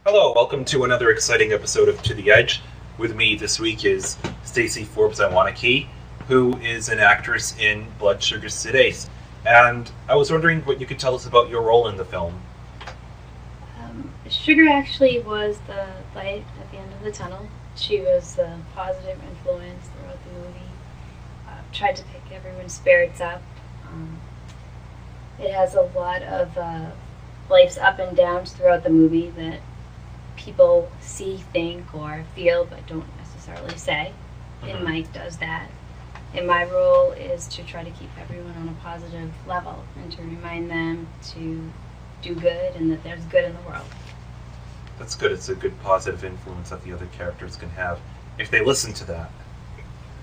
Hello, welcome to another exciting episode of To the Edge. With me this week is Stacey Forbes Iwanicki, who is an actress in Blood Sugar Sex. And I was wondering what you could tell us about your role in the film. Sugar actually was the light at the end of the tunnel. She was a positive influence throughout the movie. Tried to pick everyone's spirits up. It has a lot of life's up and downs throughout the movie that people see, think, or feel, but don't necessarily say. And Mike does that. And my role is to try to keep everyone on a positive level and to remind them to do good and that there's good in the world. That's good. It's a good positive influence that the other characters can have if they listen to that.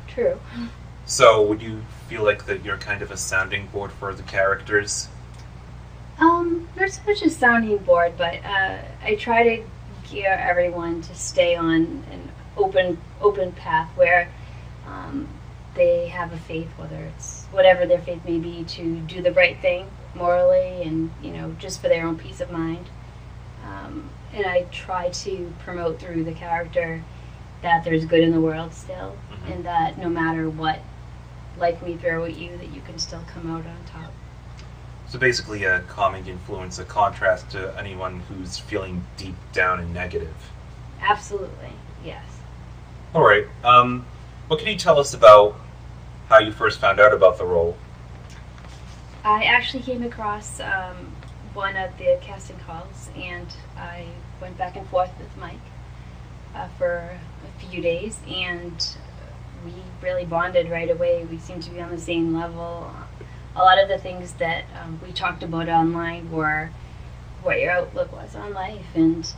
True. So would you feel like that you're kind of a sounding board for the characters? Not so much a sounding board, but I try to gear everyone to stay on an open path where they have a faith, whether it's whatever their faith may be, to do the right thing morally and, just for their own peace of mind. And I try to promote through the character that there's good in the world still, and that no matter what life may throw at you, that you can still come out on top. So basically a calming influence, a contrast to anyone who's feeling deep down and negative. Absolutely, yes. All right. What can you tell us about how you first found out about the role? I actually came across one of the casting calls, and I went back and forth with Mike for a few days, and we really bonded right away. We seemed to be on the same level. A lot of the things that we talked about online were what your outlook was on life, and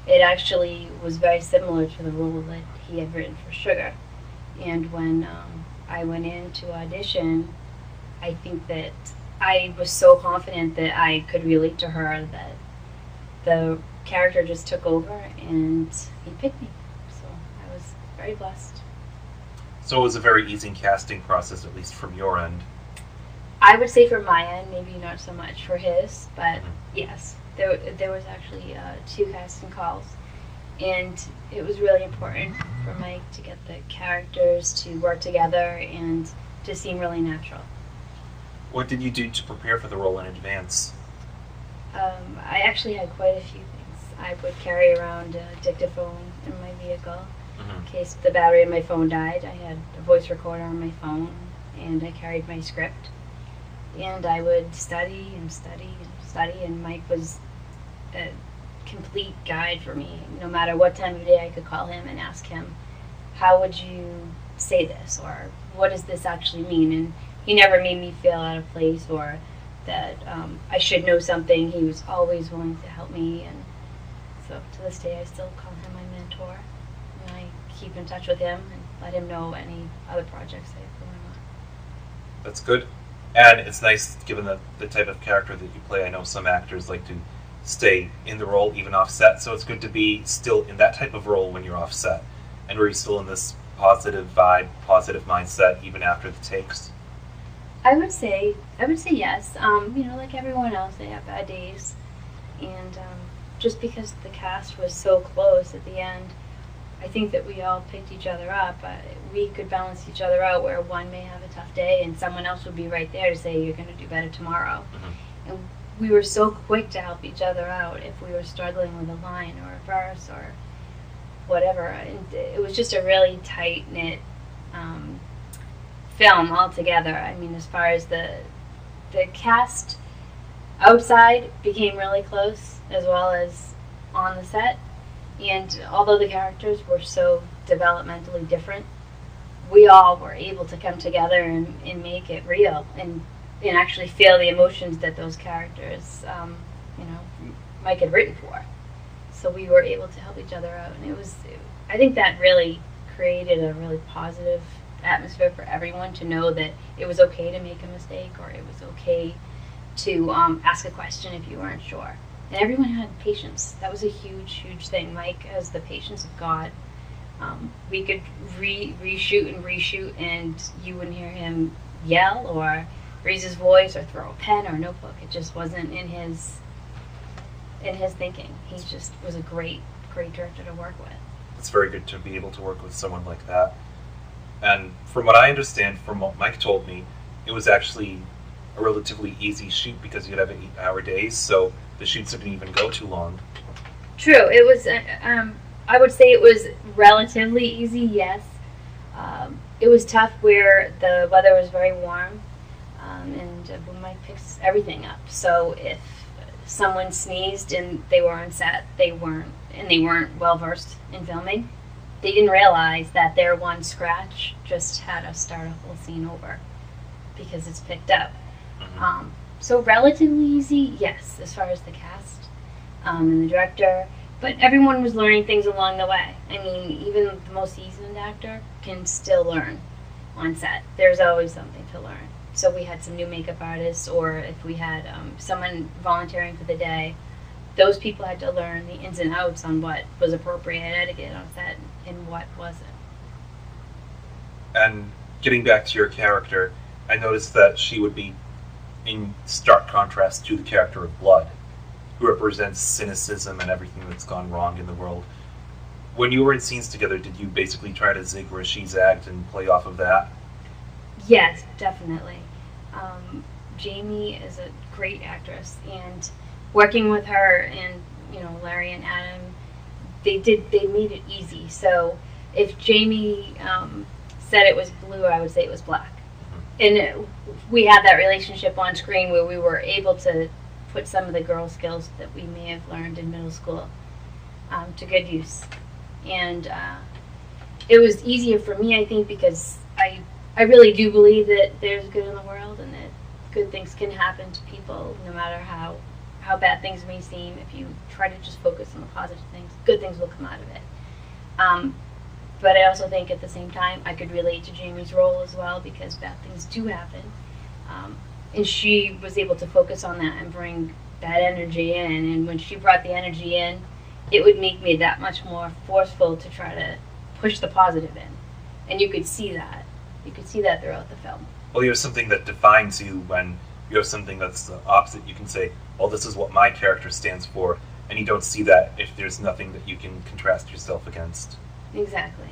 it actually was very similar to the role that he had written for Sugar. And when I went in to audition, I think that I was so confident that I could relate to her that the character just took over and he picked me. So I was very blessed. So it was a very easy casting process, at least from your end. I would say from my end, maybe not so much for his, but yes, there was actually 2 casting calls. And it was really important for Mike to get the characters to work together and to seem really natural. What did you do to prepare for the role in advance? I actually had quite a few things. I would carry around a dictaphone in my vehicle in case the battery in my phone died. I had a voice recorder on my phone, and I carried my script. And I would study and study and study, and Mike was a complete guide for me. No matter what time of day, I could call him and ask him, how would you say this, or what does this actually mean? And he never made me feel out of place or that I should know something. He was always willing to help me, and so to this day I still call him my mentor, and I keep in touch with him and let him know any other projects I have going on. That's good. And it's nice, given the type of character that you play. I know some actors like to stay in the role even off set, so it's good to be still in that type of role when you're off set, and where you're still in this positive vibe, positive mindset even after the takes. I would say yes. Like everyone else, they have bad days, and just because the cast was so close at the end, I think that we all picked each other up. We could balance each other out, where one may have a tough day and someone else would be right there to say, you're going to do better tomorrow. And we were so quick to help each other out if we were struggling with a line or a verse or whatever. And it was just a really tight-knit film altogether. I mean, as far as the cast outside became really close, as well as on the set. And although the characters were so developmentally different, we all were able to come together and make it real and actually feel the emotions that those characters, Mike had written for. So we were able to help each other out, and I think that really created a really positive atmosphere for everyone to know that it was okay to make a mistake, or it was okay to ask a question if you weren't sure. And everyone had patience. That was a huge, huge thing. Mike has the patience of God. We could reshoot and reshoot, and you wouldn't hear him yell or raise his voice or throw a pen or a notebook. It just wasn't in his thinking. He just was a great director to work with. It's very good to be able to work with someone like that. And from what I understand, from what Mike told me, it was actually a relatively easy shoot because you'd have 8-hour days, so the shoots didn't even go too long. True. It was. I would say it was relatively easy. Yes. It was tough where the weather was very warm, and Mike picks everything up. So if someone sneezed and they were on set, they weren't well versed in filming. They didn't realize that their one scratch just had to start a whole scene over because it's picked up. Mm-hmm. So relatively easy, yes, as far as the cast and the director. But everyone was learning things along the way. I mean, even the most seasoned actor can still learn on set. There's always something to learn. So we had some new makeup artists, or if we had someone volunteering for the day, those people had to learn the ins and outs on what was appropriate etiquette on set and what wasn't. And getting back to your character, I noticed that she would be in stark contrast to the character of Blood, who represents cynicism and everything that's gone wrong in the world. When you were in scenes together, did you basically try to zig where she zagged and play off of that? Yes, definitely. Jamie is a great actress, and working with her and Larry and Adam, they made it easy. So if Jamie said it was blue, I would say it was black. And we had that relationship on screen where we were able to put some of the girl skills that we may have learned in middle school to good use. And it was easier for me, I think, because I really do believe that there's good in the world and that good things can happen to people no matter how bad things may seem. If you try to just focus on the positive things, good things will come out of it. But I also think at the same time I could relate to Jamie's role as well, because bad things do happen. And she was able to focus on that and bring that energy in. And when she brought the energy in, it would make me that much more forceful to try to push the positive in. And you could see that. You could see that throughout the film. Well, you have something that defines you. When you have something that's the opposite, you can say, well, this is what my character stands for. And you don't see that if there's nothing that you can contrast yourself against. Exactly.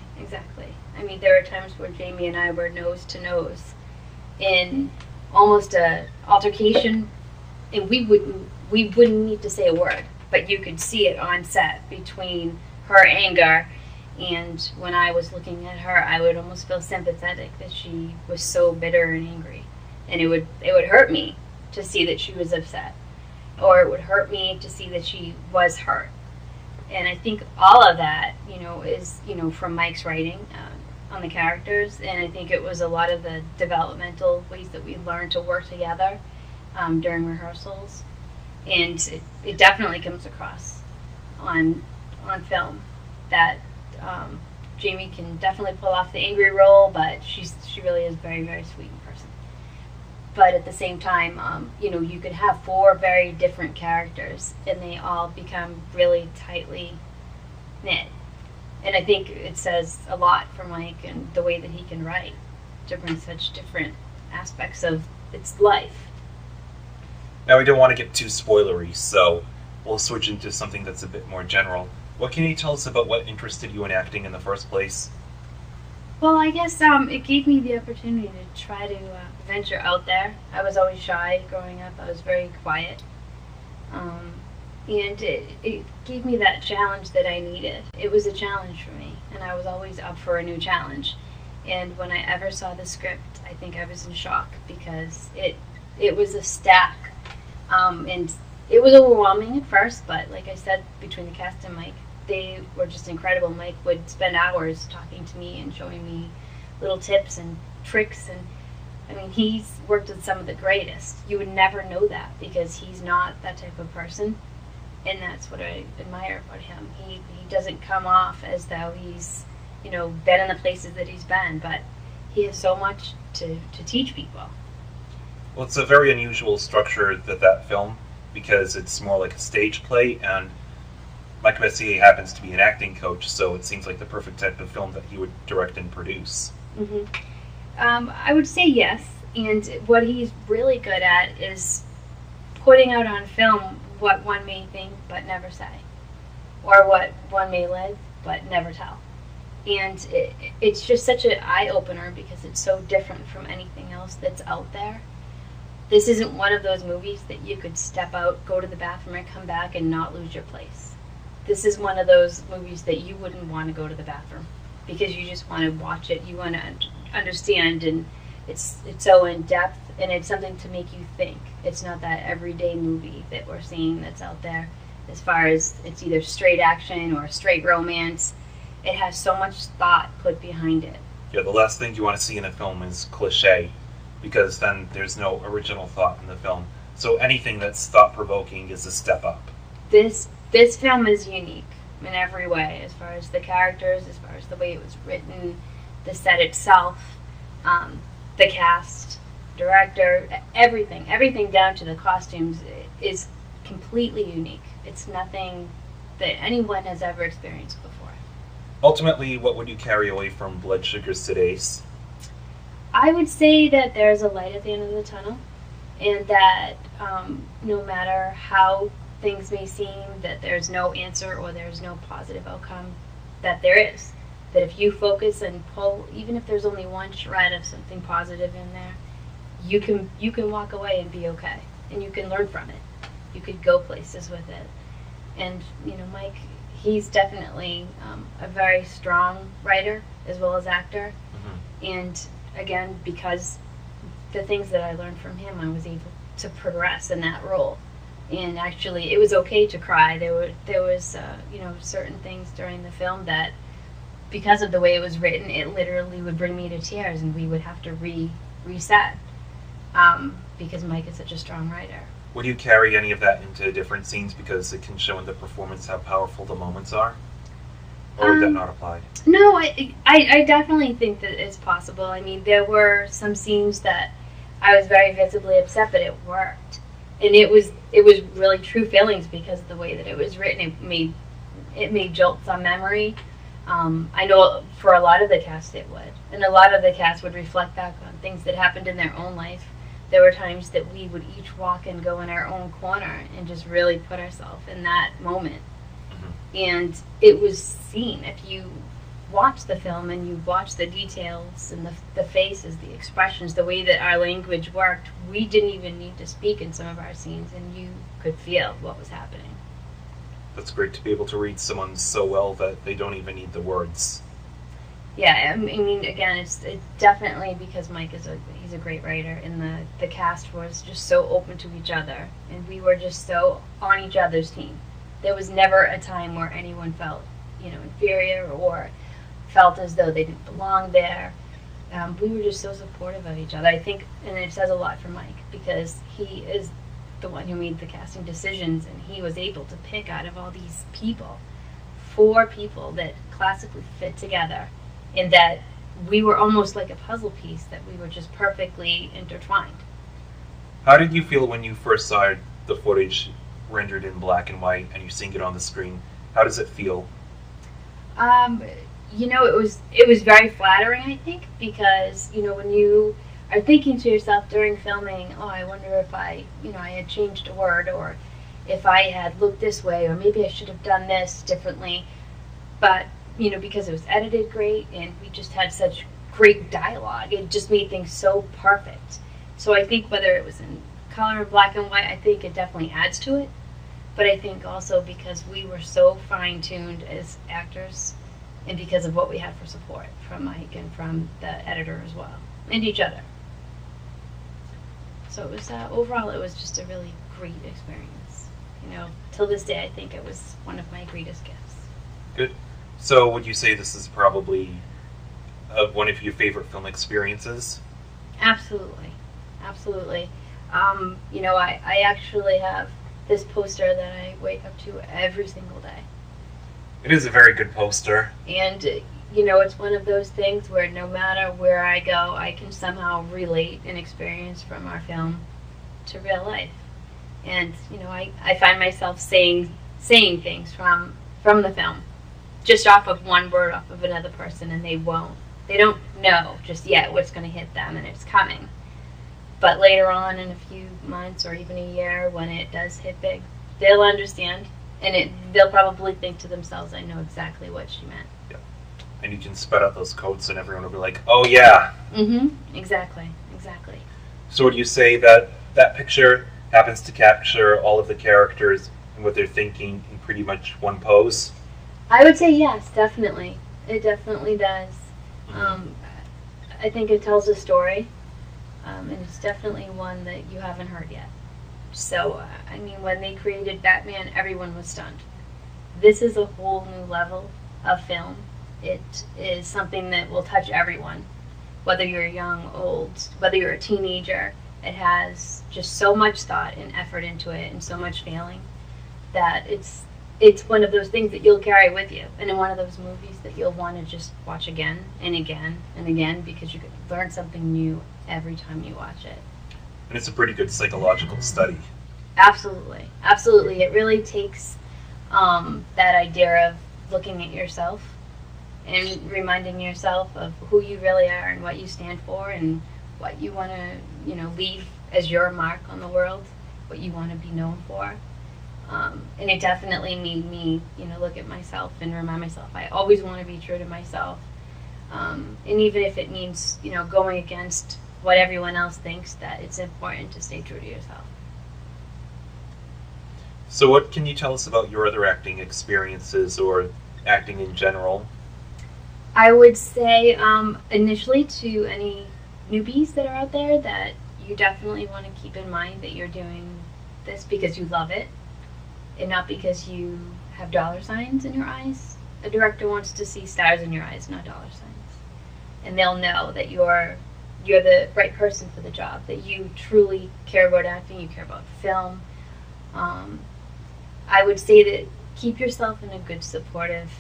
I mean, there are times where Jamie and I were nose to nose in almost a altercation, and we wouldn't need to say a word, but you could see it on set between her anger, and when I was looking at her, I would almost feel sympathetic that she was so bitter and angry, and it would hurt me to see that she was upset, or it would hurt me to see that she was hurt. And I think all of that, is, from Mike's writing on the characters. And I think it was a lot of the developmental ways that we learned to work together during rehearsals. And it definitely comes across on film that Jamie can definitely pull off the angry role, but she really is very, very sweet in person. But at the same time, you could have 4 very different characters, and they all become really tightly knit. And I think it says a lot for Mike and the way that he can write to bring such different aspects of its life. Now, we don't want to get too spoilery, so we'll switch into something that's a bit more general. What can you tell us about what interested you in acting in the first place? Well, I guess it gave me the opportunity to try to venture out there. I was always shy growing up. I was very quiet. And it gave me that challenge that I needed. It was a challenge for me, and I was always up for a new challenge. And when I ever saw the script, I think I was in shock, because it was a stack. And it was overwhelming at first, but like I said, between the cast and Mike, they were just incredible. Mike would spend hours talking to me and showing me little tips and tricks, and I mean, he's worked with some of the greatest. You would never know that, because he's not that type of person, and that's what I admire about him. He doesn't come off as though he's been in the places that he's been, but he has so much to teach people. Well, it's a very unusual structure, that film, because it's more like a stage play, and Mike Messier happens to be an acting coach, so it seems like the perfect type of film that he would direct and produce. Mm-hmm. I would say yes, And what he's really good at is putting out on film what one may think but never say, or what one may live but never tell. And it's just such an eye-opener because it's so different from anything else that's out there. This isn't one of those movies that you could step out, go to the bathroom, and come back and not lose your place. This is one of those movies that you wouldn't want to go to the bathroom because you just want to watch it, you want to understand, and it's so in-depth, and it's something to make you think. It's not that everyday movie that we're seeing that's out there as far as it's either straight action or straight romance. It has so much thought put behind it. Yeah, the last thing you want to see in a film is cliche, because then there's no original thought in the film. So anything that's thought-provoking is a step up. This film is unique in every way, as far as the characters, as far as the way it was written, the set itself, the cast, director, everything down to the costumes is completely unique. It's nothing that anyone has ever experienced before. Ultimately, what would you carry away from Blood Sugars Today's? I would say that there's a light at the end of the tunnel, and that no matter how things may seem, that there's no answer or there's no positive outcome, that there is. That if you focus and pull, even if there's only one shred of something positive in there, you can walk away and be okay, and you can learn from it. You could go places with it. And Mike, he's definitely a very strong writer as well as actor. Mm-hmm. And again, because the things that I learned from him, I was able to progress in that role. And actually, it was okay to cry. There was certain things during the film that, because of the way it was written, it literally would bring me to tears, and we would have to reset because Mike is such a strong writer. Would you carry any of that into different scenes because it can show in the performance how powerful the moments are? Or would that not apply? No, I definitely think that it's possible. I mean, there were some scenes that I was very visibly upset, but it worked. And it was really true feelings because of the way that it was written. It made jolts on memory. I know for a lot of the cast it would. And a lot of the cast would reflect back on things that happened in their own life. There were times that we would each walk and go in our own corner and just really put ourselves in that moment. Mm-hmm. And it was seen. If you watch the film and you watch the details and the faces, the expressions, the way that our language worked, we didn't even need to speak in some of our scenes, and you could feel what was happening. That's great to be able to read someone so well that they don't even need the words. Yeah, I mean, again, it's definitely because Mike he's a great writer, and the cast was just so open to each other, and we were just so on each other's team. There was never a time where anyone felt, inferior or felt as though they didn't belong there. We were just so supportive of each other, I think, and it says a lot for Mike because he is the one who made the casting decisions, and he was able to pick out of all these people 4 people that classically fit together, and that we were almost like a puzzle piece, that we were just perfectly intertwined. How did you feel when you first saw the footage rendered in black and white and you're seeing it on the screen? How does it feel? It was very flattering, I think, because, when you are thinking to yourself during filming, oh, I wonder if I had changed a word, or if I had looked this way, or maybe I should have done this differently. But, because it was edited great and we just had such great dialogue, it just made things so perfect. So I think whether it was in color or black and white, I think it definitely adds to it. But I think also because we were so fine-tuned as actors, and because of what we had for support from Mike and from the editor as well, and each other. So it was overall, it was just a really great experience. Till this day, I think it was one of my greatest gifts. Good. So would you say this is probably one of your favorite film experiences? Absolutely. I actually have this poster that I wake up to every single day. It is a very good poster. And, it's one of those things where no matter where I go, I can somehow relate an experience from our film to real life. And, I find myself saying things from the film, just off of one word off of another person, and they don't know just yet what's going to hit them, and it's coming. But later on, in a few months or even a year, when it does hit big, they'll understand, and they'll probably think to themselves, "I know exactly what she meant." Yeah. And you can spread out those quotes, and everyone will be like, "Oh yeah." Exactly. Exactly. So would you say that that picture happens to capture all of the characters and what they're thinking in pretty much one pose? I would say yes, definitely. It definitely does. I think it tells a story, and it's definitely one that you haven't heard yet. So, I mean, when they created Batman, everyone was stunned. This is a whole new level of film. It is something that will touch everyone, whether you're young, old, whether you're a teenager. It has just so much thought and effort into it, and so much feeling, that it's one of those things that you'll carry with you, and in one of those movies that you'll want to just watch again and again and again, because you can learn something new every time you watch it. And it's a pretty good psychological study. Absolutely. Absolutely. It really takes that idea of looking at yourself and reminding yourself of who you really are and what you stand for and what you want to, leave as your mark on the world, what you want to be known for. And it definitely made me, look at myself and remind myself I always want to be true to myself. And even if it means, going against what everyone else thinks, that it's important to stay true to yourself. So what can you tell us about your other acting experiences or acting in general? I would say initially to any newbies that are out there that you definitely want to keep in mind that you're doing this because you love it and not because you have dollar signs in your eyes. A director wants to see stars in your eyes, not dollar signs. And they'll know that you're the right person for the job, that you truly care about acting, you care about film. I would say that keep yourself in a good supportive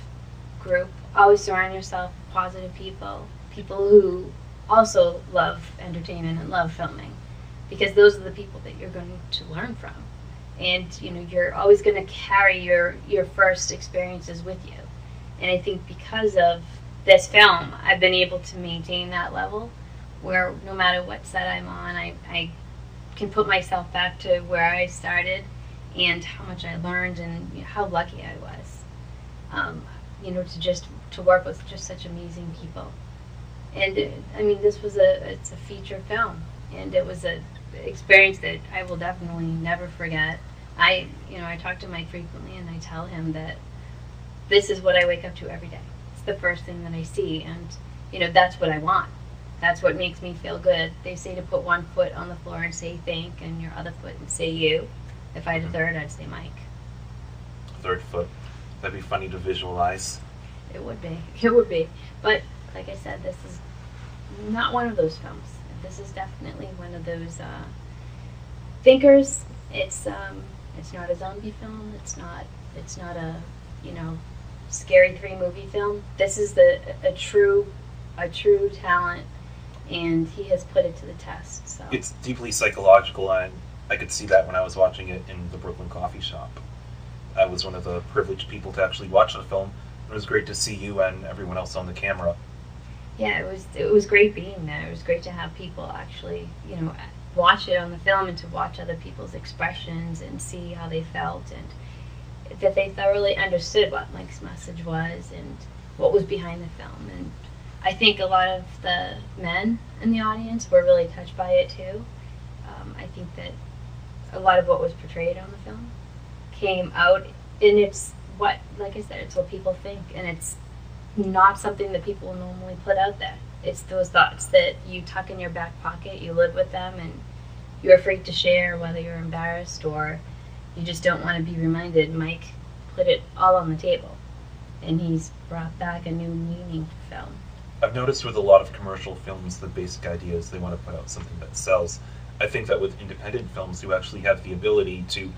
group. Always surround yourself with positive people who also love entertainment and love filming, because those are the people that you're going to learn from. And you're always going to carry your first experiences with you. And I think because of this film, I've been able to maintain that level where no matter what set I'm on, I can put myself back to where I started and how much I learned and how lucky I was. To work with just such amazing people. And this was it's a feature film, and it was an experience that I will definitely never forget. I talk to Mike frequently, and I tell him that this is what I wake up to every day. It's the first thing that I see, and that's what I want. That's what makes me feel good. They say to put one foot on the floor and say thank, and your other foot and say you. If I had a third, I'd say Mike. Third foot. That'd be funny to visualize. It would be. It would be. But like I said, this is not one of those films. This is definitely one of those thinkers. It's not a zombie film. It's not a scary 3-movie film. This is a true talent, and he has put it to the test. So it's deeply psychological, and I could see that when I was watching it in the Brooklyn coffee shop. I was one of the privileged people to actually watch the film. It was great to see you and everyone else on the camera. Yeah, it was great being there. It was great to have people actually, watch it on the film and to watch other people's expressions and see how they felt and that they thoroughly understood what Mike's message was and what was behind the film. And I think a lot of the men in the audience were really touched by it too. I think that a lot of what was portrayed on the film came out, and it's what, like I said, it's what people think, and it's not something that people normally put out there. It's those thoughts that you tuck in your back pocket, you live with them, and you're afraid to share, whether you're embarrassed or you just don't want to be reminded. Mike put it all on the table, and he's brought back a new meaning to film. I've noticed with a lot of commercial films, the basic idea is they want to put out something that sells. I think that with independent films, you actually have the ability to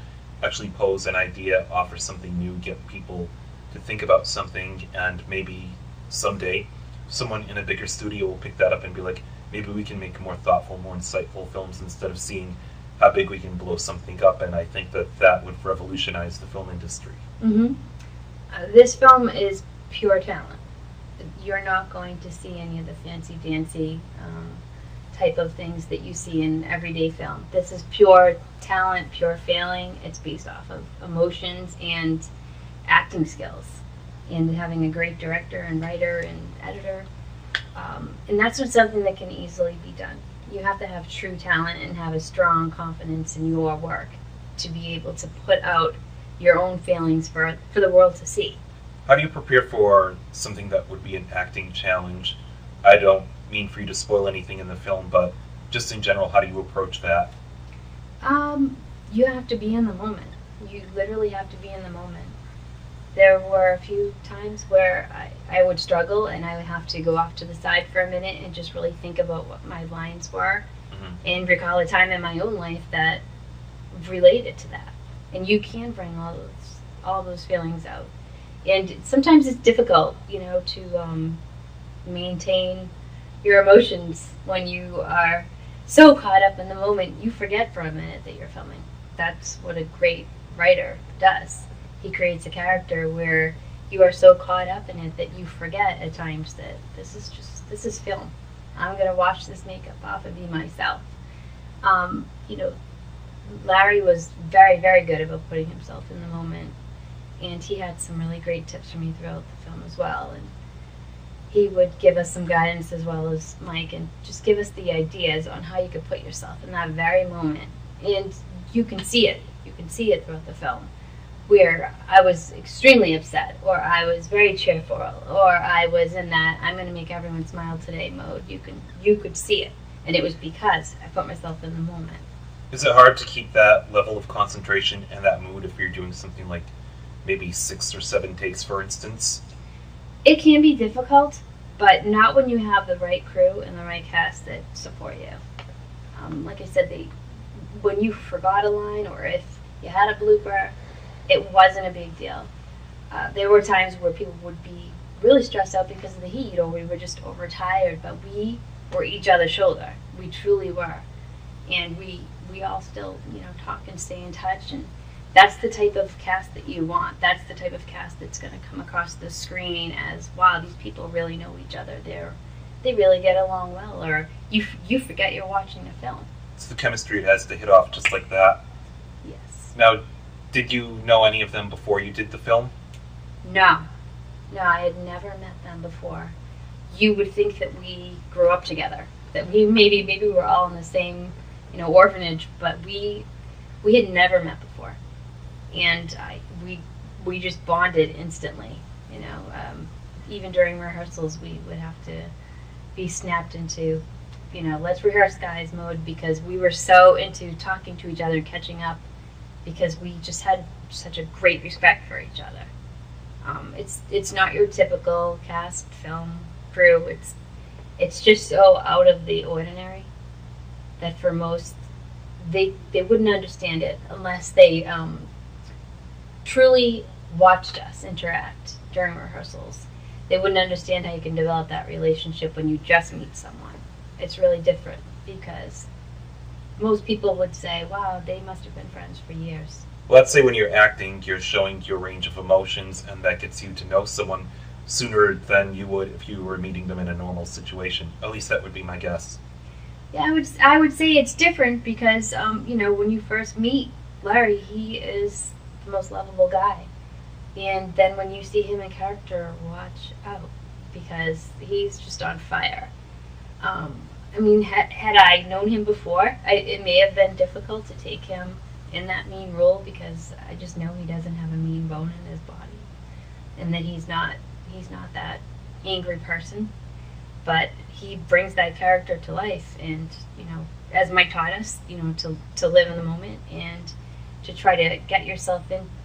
actually pose an idea, offer something new, get people to think about something, and maybe someday someone in a bigger studio will pick that up and be like, maybe we can make more thoughtful, more insightful films instead of seeing how big we can blow something up. And I think that would revolutionize the film industry. Mm-hmm. This film is pure talent. You're not going to see any of the fancy-dancy type of things that you see in everyday film. This is pure talent, pure failing. It's based off of emotions and acting skills, and having a great director and writer and editor. And that's not something that can easily be done. You have to have true talent and have a strong confidence in your work to be able to put out your own failings for the world to see. How do you prepare for something that would be an acting challenge? I don't mean for you to spoil anything in the film, but just in general, how do you approach that? You have to be in the moment. You literally have to be in the moment. There were a few times where I would struggle and I would have to go off to the side for a minute and just really think about what my lines were, and recall a time in my own life that related to that. And you can bring all those feelings out. And sometimes it's difficult, to maintain your emotions when you are so caught up in the moment you forget for a minute that you're filming. That's what a great writer does. He creates a character where you are so caught up in it that you forget at times that this is film. I'm going to wash this makeup off and be myself. Larry was very, very good about putting himself in the moment, and he had some really great tips for me throughout the film as well. And he would give us some guidance, as well as Mike, and just give us the ideas on how you could put yourself in that very moment. And you can see it. You can see it throughout the film, where I was extremely upset, or I was very cheerful, or I was in that I'm going to make everyone smile today mode. You could see it, and it was because I put myself in the moment. Is it hard to keep that level of concentration and that mood if you're doing something like maybe 6 or 7 takes, for instance? It can be difficult, but not when you have the right crew and the right cast that support you. Like I said, when you forgot a line, or if you had a blooper, it wasn't a big deal. There were times where people would be really stressed out because of the heat, or we were just overtired, but we were each other's shoulder. We truly were. And we all still, talk and stay in touch, and that's the type of cast that you want. That's the type of cast that's going to come across the screen as, wow, these people really know each other. They really get along well, or you forget you're watching a film. It's the chemistry it has to hit off just like that. Yes. Now, did you know any of them before you did the film? No, I had never met them before. You would think that we grew up together, that we maybe we were all in the same, orphanage, but we had never met before, and we just bonded instantly. Even during rehearsals, we would have to be snapped into, let's rehearse, guys mode, because we were so into talking to each other and catching up, because we just had such a great respect for each other. It's not your typical cast film crew. It's just so out of the ordinary that for most, they wouldn't understand it unless they truly watched us interact during rehearsals. They wouldn't understand how you can develop that relationship when you just meet someone. It's really different, because most people would say, wow, they must have been friends for years. Well, let's say when you're acting, you're showing your range of emotions, and that gets you to know someone sooner than you would if you were meeting them in a normal situation. At least that would be my guess. Yeah, I would say it's different because, when you first meet Larry, he is the most lovable guy. And then when you see him in character, watch out, because he's just on fire. Had I known him before, it may have been difficult to take him in that mean role, because I just know he doesn't have a mean bone in his body, and that he's not that angry person. But he brings that character to life, and as Mike taught us, to live in the moment and to try to get yourself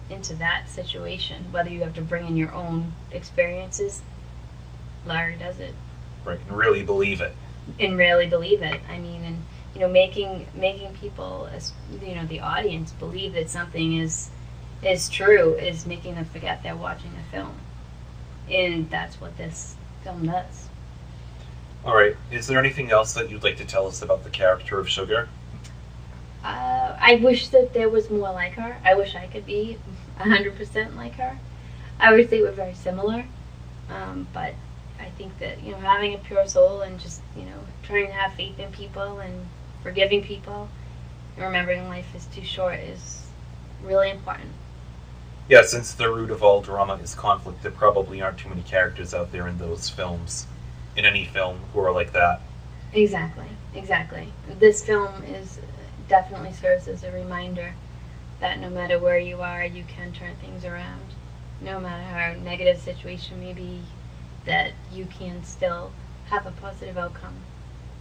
into that situation, whether you have to bring in your own experiences. Larry does it. Right, and really believe it. And really believe it. Making people, as the audience, believe that something is true, is making them forget they're watching a film, and that's what this film does. All right. Is there anything else that you'd like to tell us about the character of Sugar? I wish that there was more like her. I wish I could be 100% like her. I would say we're very similar, but I think that, having a pure soul and just, trying to have faith in people and forgiving people and remembering life is too short is really important. Yeah, since the root of all drama is conflict, there probably aren't too many characters out there in those films, in any film, who are like that. Exactly. This film definitely serves as a reminder that no matter where you are, you can turn things around. No matter how negative a situation may be, that you can still have a positive outcome.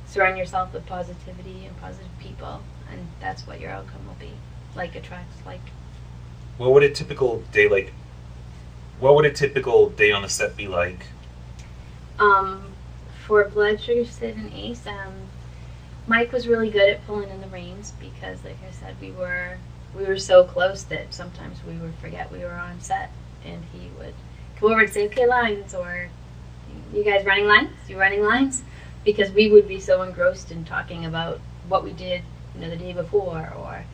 Surround yourself with positivity and positive people, and that's what your outcome will be. Like attracts like. What would a typical day on the set be like? For Blood Sugar Sid and Ace, Mike was really good at pulling in the reins because, like I said, we were so close that sometimes we would forget we were on set, and he would come over and say, "Okay, lines," or "You guys running lines? You running lines?" Because we would be so engrossed in talking about what we did, the day before, or.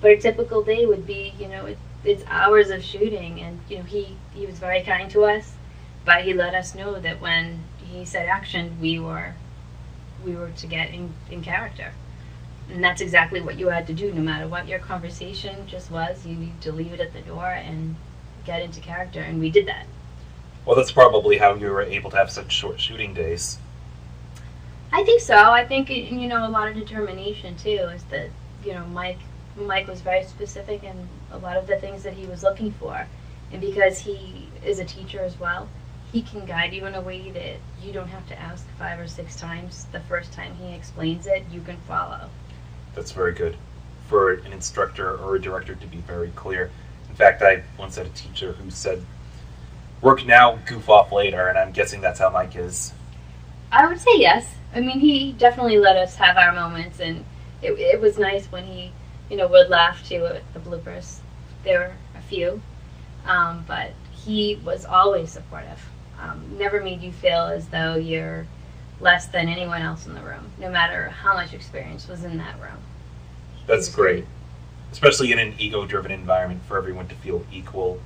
But a typical day would be, it's hours of shooting, and he was very kind to us, but he let us know that when he said action, we were to get in character. And that's exactly what you had to do. No matter what your conversation just was, you need to leave it at the door and get into character, and we did that. Well, that's probably how you were able to have such short shooting days. I think so. I think, a lot of determination, too, is that, Mike was very specific in a lot of the things that he was looking for. And because he is a teacher as well, he can guide you in a way that you don't have to ask 5 or 6 times. The first time he explains it, you can follow. That's very good for an instructor or a director to be very clear. In fact, I once had a teacher who said, "Work now, goof off later," and I'm guessing that's how Mike is. I would say yes. I mean, he definitely let us have our moments, and it was nice when he, would laugh too at the bloopers. There were a few, but he was always supportive. Never made you feel as though you're less than anyone else in the room, no matter how much experience was in that room. That's great, especially in an ego-driven environment, for everyone to feel equal.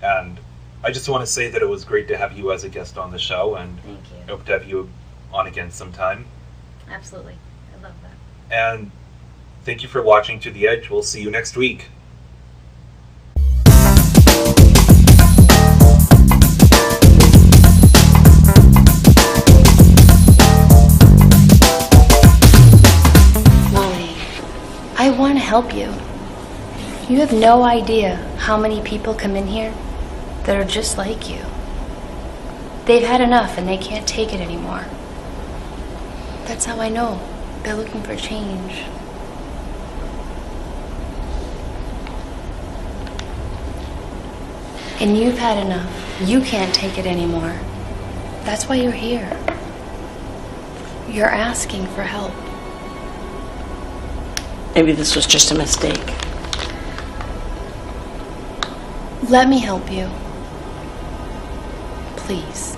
And I just want to say that it was great to have you as a guest on the show, and thank you. I hope to have you on again sometime. Absolutely. I love that. And thank you for watching To The Edge. We'll see you next week. I want to help you. You have no idea how many people come in here that are just like you. They've had enough and they can't take it anymore. That's how I know they're looking for change. And you've had enough. You can't take it anymore. That's why you're here. You're asking for help. Maybe this was just a mistake. Let me help you. Please.